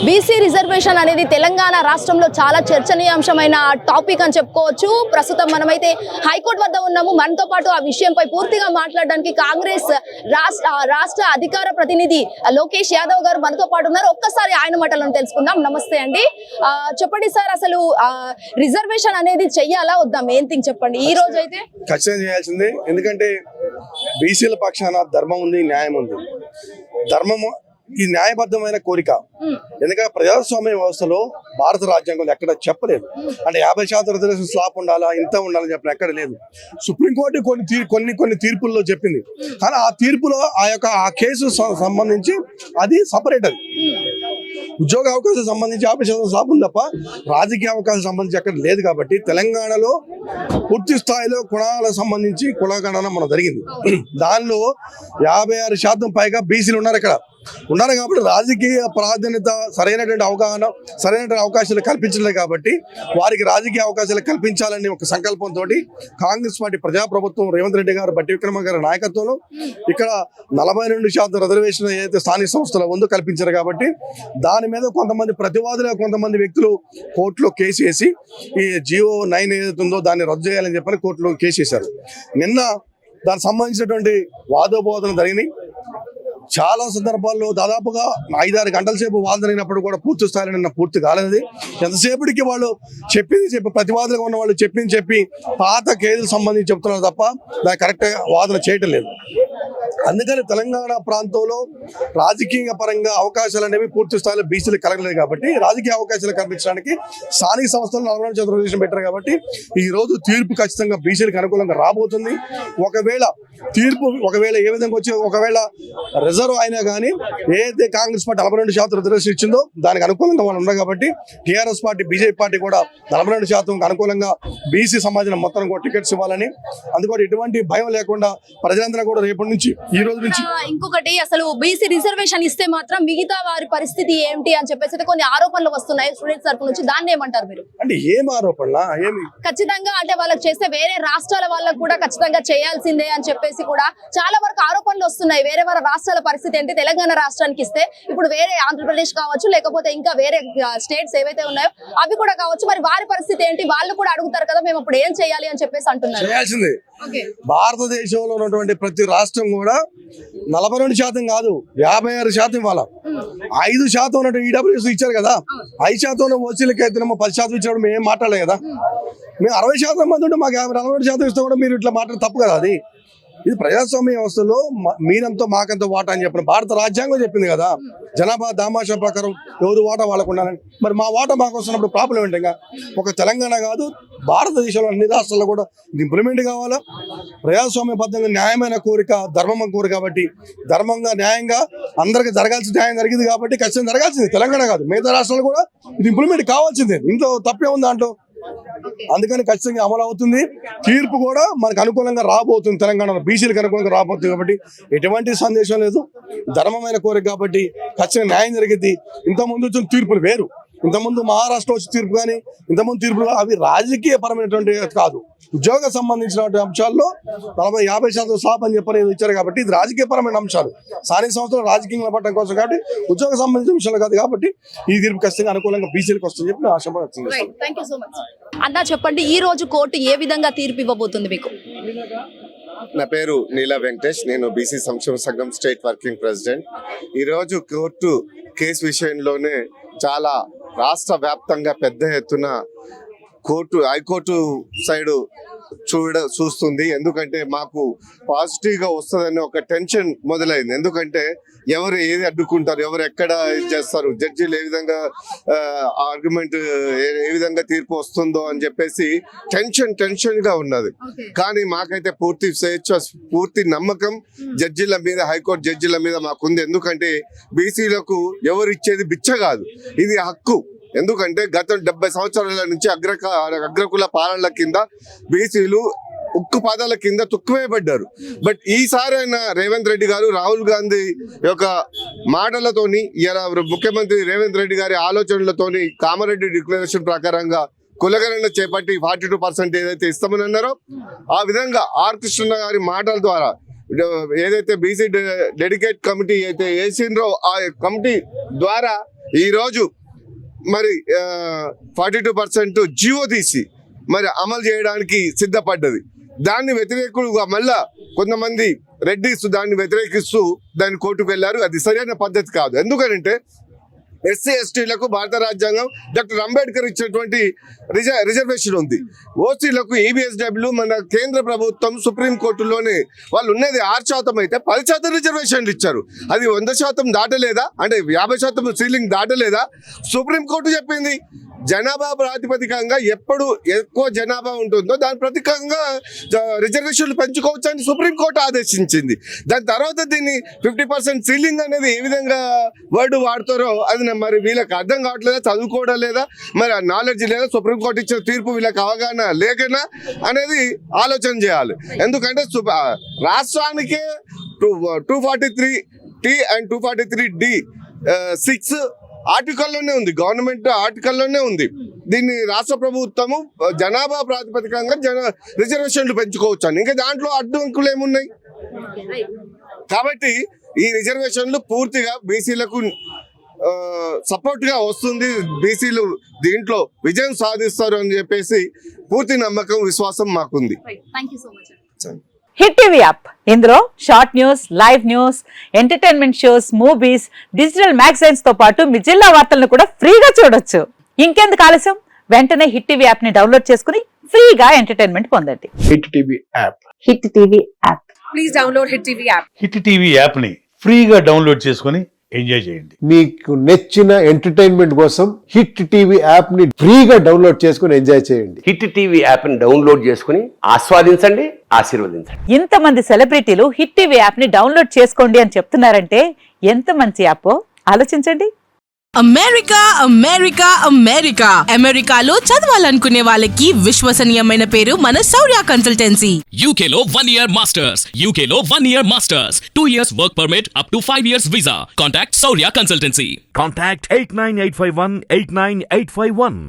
BC reservation అనేది తెలంగాణ రాష్ట్రంలో చాలా చర్చనీయాంశమైన టాపిక్ అని చెప్పుకోవచ్చు. ప్రస్తుతం మనమైతే హైకోర్టు వద్ద ఉన్నాము. మనతో పాటు ఆ విషయంపై పూర్తిగా మాట్లాడడానికి కాంగ్రెస్ రాష్ట్ర అధికార ప్రతినిధి లోకేష్ యాదవ్ గారు మనతో పాటు ఉన్నారు. ఒక్కసారి ఆయన మాటలను తెలుసుకుందాం. నమస్తే అండి. చెప్పండి సార్, అసలు రిజర్వేషన్ అనేది చెయ్యాలా వద్దా? మెయిన్ థింగ్ చెప్పండి. ఈ రోజు అయితే ఖచ్చితంగా చేయాల్సిందే. ఎందుకంటే బీసీల పక్షాన ధర్మం ఉంది, న్యాయం ఉంది. ధర్మము ఈ న్యాయబద్ధమైన కోరిక. ఎందుకంటే ప్రజాస్వామ్య వ్యవస్థలో భారత రాజ్యాంగంలో ఎక్కడ చెప్పలేదు. అంటే 50% రిజర్వేషన్ స్లాబ్ ఉండాలా, ఇంత ఉండాలని చెప్పిన ఎక్కడ లేదు. సుప్రీంకోర్టు కొన్ని తీర్పుల్లో చెప్పింది. కానీ ఆ తీర్పులో ఆ కేసు సంబంధించి అది సపరేట్. అది ఉద్యోగ అవకాశం సంబంధించి 50% స్లాబ్ ఉంది తప్ప రాజకీయ అవకాశం సంబంధించి ఎక్కడ లేదు. కాబట్టి తెలంగాణలో పూర్తి స్థాయిలో కులాలకు సంబంధించి కులగణన మనం జరిగింది. దానిలో 56% పైగా బీసీలు ఉన్నారు. ఇక్కడ ఉన్నారు కాబట్టి రాజకీయ ప్రాధాన్యత, సరైనటువంటి అవగాహన, సరైనటువంటి అవకాశాలు కల్పించలేదు. కాబట్టి వారికి రాజకీయ అవకాశాలు కల్పించాలని ఒక సంకల్పంతో కాంగ్రెస్ పార్టీ ప్రజాప్రభుత్వం రేవంత్ రెడ్డి గారు, బట్టి విక్రమ గారి నాయకత్వంలో ఇక్కడ 42% రిజర్వేషన్ ఏదైతే స్థానిక సంస్థల ఉందో కల్పించారు. కాబట్టి దాని మీద కొంతమంది ప్రతివాదులు, కొంతమంది వ్యక్తులు కోర్టులో కేసు వేసి ఈ జియో 9 ఏదైతే ఉందో దాన్ని రద్దు చేయాలని చెప్పని కోర్టులో కేసు వేశారు. నిన్న దానికి సంబంధించినటువంటి వాదోపవాదన జరిగినాయి. చాలా సందర్భాల్లో దాదాపుగా 5-6 గంటల సేపు వాదన జరిగినప్పుడు కూడా పూర్తి స్థాయిలో నిన్న పూర్తి కాలేదు. ఎంతసేపటికి వాళ్ళు చెప్పి ప్రతివాదులుగా ఉన్న వాళ్ళు చెప్పి పాత కేసులకు సంబంధించి చెప్తున్నారు తప్ప దాన్ని కరెక్ట్గా వాదన చేయటం లేదు. అందుకని తెలంగాణ ప్రాంతంలో రాజకీయ పరంగా అవకాశాలు అనేవి పూర్తి స్థాయిలో బీసీలు కలగలేదు. కాబట్టి రాజకీయ అవకాశాలు కల్పించడానికి స్థానిక సంస్థలు 42% రిజర్వేషన్ పెట్టారు. కాబట్టి ఈ రోజు తీర్పు ఖచ్చితంగా బీసీలకు అనుకూలంగా రాబోతుంది. ఒకవేళ ఏ విధంగా వచ్చి ఒకవేళ రిజర్వ్ అయినా కానీ ఏదైతే కాంగ్రెస్ పార్టీ 42% రిజర్వేషన్ ఇచ్చిందో దానికి అనుకూలంగా వాళ్ళు ఉన్నారు. కాబట్టి టీఆర్ఎస్ పార్టీ, బీజేపీ పార్టీ కూడా 42% అనుకూలంగా బీసీ సమాజం మొత్తం కూడా టికెట్స్ ఇవ్వాలని, అందుకని ఎటువంటి భయం లేకుండా ప్రజలందరూ కూడా రేపటి నుంచి, ఈ రోజు నుంచి. ఇంకొకటి, అసలు బీసీ రిజర్వేషన్ ఇస్తే మాత్రం మిగతా వారి పరిస్థితి ఏమిటి అని చెప్పేసి కొన్ని ఆరోపణలు వస్తున్నాయి స్టూడెంట్స్ తరపు నుంచి. దాన్ని ఏమంటారు మీరు? అంటే ఏం ఆరోపణలా? ఏమి ఖచ్చితంగా అంటే వాళ్ళకి చేస్తే వేరే రాష్ట్రాల వాళ్ళకు కూడా ఖచ్చితంగా చేయాల్సిందే అని చెప్పేసి కూడా చాలా వరకు ఆరోపణలు వస్తున్నాయి. వేరే వారి రాష్ట్రాల పరిస్థితి ఏంటి? తెలంగాణ రాష్ట్రానికి ఇస్తే ఇప్పుడు వేరే ఆంధ్రప్రదేశ్ కావచ్చు, లేకపోతే ఇంకా వేరే స్టేట్స్ ఏవైతే ఉన్నాయో అవి కూడా కావచ్చు, మరి వారి పరిస్థితి ఏంటి? వాళ్ళు కూడా అడుగుతారు కదా, మేము అప్పుడు ఏం చేయాలి అని చెప్పేసి అంటున్నారు. చేయాల్సింది భారతదేశంలో ఉన్నటువంటి ప్రతి రాష్ట్రం కూడా 42% కాదు 56% ఇవ్వాలా. 5% ఉన్నటువంటి ఈడబ్ల్యూఎస్ ఇచ్చారు కదా, 5% ఓసీలకి అయితే 10% ఇచ్చినప్పుడు మేము ఏం మాట్లాడలేదు కదా. మేము 60% మంది ఉంటే మాకు 42% ఇస్తే కూడా మీరు ఇట్లా మాట్లాడే తప్పు కదా. అది ఇది ప్రజాస్వామ్య వ్యవస్థలో మీరంతో మాకంతో వాటా అని చెప్పిన భారత రాజ్యాంగం చెప్పింది కదా. జనాభా దామాషా ప్రకారం ఎవరు వాటా వాళ్ళకు ఉండాలని. మరి మా వాటా మాకు వస్తున్నప్పుడు ప్రాబ్లం ఏంటి? ఇంకా ఒక తెలంగాణ కాదు, భారతదేశంలో అన్ని రాష్ట్రాల్లో కూడా ఇది ఇంప్లిమెంట్ కావాలా. ప్రజాస్వామ్యబద్ధంగా న్యాయమైన కోరిక, ధర్మం కోరిక. కాబట్టి ధర్మంగా, న్యాయంగా అందరికి జరగాల్సిన న్యాయం జరిగింది కాబట్టి ఖచ్చితంగా జరగాల్సింది. తెలంగాణ కాదు, మిగతా రాష్ట్రాలు కూడా ఇది ఇంప్లిమెంట్ కావాల్సిందే. ఇంట్లో తప్పే ఉంది దాంట్లో. అందుకని ఖచ్చితంగా అమలు అవుతుంది. తీర్పు కూడా మనకు అనుకూలంగా రాబోతుంది. తెలంగాణలో బీసీలకు అనుకూలంగా రాబోతుంది. కాబట్టి ఎటువంటి సందేశం లేదు. ధర్మమైన కోరిక కాబట్టి ఖచ్చితంగా న్యాయం జరిగింది. ఇంతకుముందు వచ్చిన తీర్పులు వేరు. ఇంతకుముందు మహారాష్ట్ర వచ్చే తీర్పు కానీ ఇంతకుముందు తీర్పులు అవి రాజకీయ పరమైనటువంటి కాదు. ఉద్యోగ సంబంధించినటువంటి అంశాల్లో 40-50% స్లాబ్ అని చెప్పని ఇచ్చారు. కాబట్టి ఇది రాజకీయ పరమైన అంశాలు, స్థానిక సంస్థలు రాజకీయంగా పట్టడం కోసం. కాబట్టి ఉద్యోగ సంబంధించిన అంశాలు కాదు. కాబట్టి ఈ తీర్పు ఖచ్చితంగా అనుకూలంగా బీసీలకు వస్తుందని చెప్పి ఆశపడుతుంది. అన్నా చెప్పండి, ఈ రోజు కోర్టు ఏ విధంగా తీర్పు ఇవ్వబోతుంది మీకు? నా పేరు నీలా వెంకటేష్, నేను బీసీ సంక్షేమ సంఘం స్టేట్ వర్కింగ్ ప్రెసిడెంట్. ఈరోజు కోర్టు కేసు విషయంలోనే చాలా రాష్ట్ర వ్యాప్తంగా పెద్ద ఎత్తున హైకోర్టు సైడ్ చూస్తుంది. ఎందుకంటే మాకు పాజిటివ్గా వస్తుందని ఒక టెన్షన్ మొదలైంది. ఎందుకంటే ఎవరు ఏది అడ్డుకుంటారు, ఎవరు ఎక్కడ చేస్తారు, జడ్జీలు ఏ విధంగా ఆర్గ్యుమెంట్, ఏ విధంగా తీర్పు వస్తుందో అని చెప్పేసి టెన్షన్గా ఉన్నది. కానీ మాకైతే పూర్తి స్వేచ్ఛ, పూర్తి నమ్మకం జడ్జీల మీద, హైకోర్టు జడ్జీల మీద మాకుంది. ఎందుకంటే బీసీలకు ఎవరు ఇచ్చేది బిచ్చ కాదు, ఇది హక్కు. ఎందుకంటే గత 70 సంవత్సరాల నుంచి అగ్రకుల పాలనల కింద బీసీలు ఉక్కు పాదాల కింద తుక్కువేయబడ్డారు. బట్ ఈసారి అయినా రేవంత్ రెడ్డి గారు, రాహుల్ గాంధీ యొక్క మాటలతోని, ఇలా ముఖ్యమంత్రి రేవంత్ రెడ్డి గారి ఆలోచనలతోని కామారెడ్డి డిక్లరేషన్ ప్రకారంగా కులగణన చేపట్టి 42% ఏదైతే ఇస్తామని అన్నారో ఆ విధంగా ఆర్ కృష్ణ గారి మాటల ద్వారా ఏదైతే బీసీ డెడికేట్ కమిటీ అయితే వేసిండ్రో ఆ కమిటీ ద్వారా ఈరోజు మరి 42% జీవో తీసి మరి అమలు చేయడానికి సిద్ధపడ్డది. దాన్ని వ్యతిరేకులుగా మళ్ళా కొంతమంది రెడ్డిస్ దాన్ని వ్యతిరేకిస్తూ దాన్ని కోర్టుకు వెళ్ళారు. అది సరైన పద్ధతి కాదు. ఎందుకంటే ఎస్సీ ఎస్టీలకు భారత రాజ్యాంగం డాక్టర్ అంబేద్కర్ ఇచ్చినటువంటి రిజర్వేషన్ ఉంది. ఓసీలకు ఈబీఎస్డబ్ల్యూ మన కేంద్ర ప్రభుత్వం సుప్రీంకోర్టులోనే వాళ్ళు ఉన్నది 6% అయితే 10% రిజర్వేషన్లు ఇచ్చారు. అది 100% దాటలేదా, అంటే 50% సీలింగ్ దాటలేదా? సుప్రీంకోర్టు చెప్పింది జనాభా ప్రాతిపదికంగా ఎప్పుడు ఎక్కువ జనాభా ఉంటుందో దాని ప్రతికంగా రిజర్వేషన్లు పెంచుకోవచ్చు అని సుప్రీంకోర్టు ఆదేశించింది. దాని తర్వాత దీన్ని 50% సీలింగ్ అనేది ఏ విధంగా వర్డ్ వాడతారో అది మరి వీళ్ళకి అర్థం కావట్లేదా, చదువుకోవడం లేదా, మరి ఆ నాలెడ్జ్ లేదా, సుప్రీంకోర్టు ఇచ్చిన తీర్పు వీళ్ళకి అవగాహన లేకనా అనేది ఆలోచన చేయాలి. ఎందుకంటే రాష్ట్రానికే 243T అండ్ 243D 6 ఆర్టికల్లోనే ఉంది, గవర్నమెంట్ ఆర్టికల్లోనే ఉంది. దీన్ని రాష్ట్ర ప్రభుత్వము జనాభా ప్రాతిపదికంగా రిజర్వేషన్లు పెంచుకోవచ్చు అని. ఇంకా దాంట్లో అడ్డంకులు ఏమున్నాయి? కాబట్టి ఈ రిజర్వేషన్లు పూర్తిగా బీసీలకు సపోర్ట్ గా వస్తుంది. బీసీలు దీంట్లో విజయం సాధిస్తారు అని చెప్పేసి పూర్తి నమ్మకం, విశ్వాసం మాకుంది. హిట్ టీవీ యాప్, ఇందులో short news, live news, entertainment shows, movies, digital magazines తో పాటు మీ జిల్లా వార్తలను కూడా ఫ్రీగా చూడొచ్చు. ఇంకెందుకు ఆలస్యం, వెంటనే హిట్ టీవీ యాప్ ని డౌన్లోడ్ చేసుకుని ఫ్రీగా ఎంటర్టైన్మెంట్ పొందండి. Hit TV app. Hit TV app. Please download hit TV app. Hit TV app ని ఫ్రీగా డౌన్లోడ్ చేసుకొని ఎంజాయ్ చేయండి. మీకు నచ్చిన ఎంటర్టైన్మెంట్ కోసం హిట్ టీవీ యాప్ ని ఫ్రీగా డౌన్లోడ్ చేసుకుని ఎంజాయ్ చేయండి. హిట్ టీవీ యాప్ ని డౌన్లోడ్ చేసుకుని ఆస్వాదించండి, ఆశీర్వదించండి. ఇంతమంది సెలబ్రిటీలు హిట్ టీవీ యాప్ ని డౌన్లోడ్ చేసుకోండి అని చెప్తున్నారంటే ఎంత మంచి యాప్ ఆలోచించండి. అమెరికా అమెరికా అమెరికా అమెరికాలో చదవాలనుకునే వాళ్ళకి విశ్వసనీయమైన పేరు మన శౌర్య కన్సల్టెన్సీ. UK లో 1 year masters. UK లో 1 year masters. 2 years work permit up to 5 years visa. Contact Saurya Consultancy. Contact 89851 89851.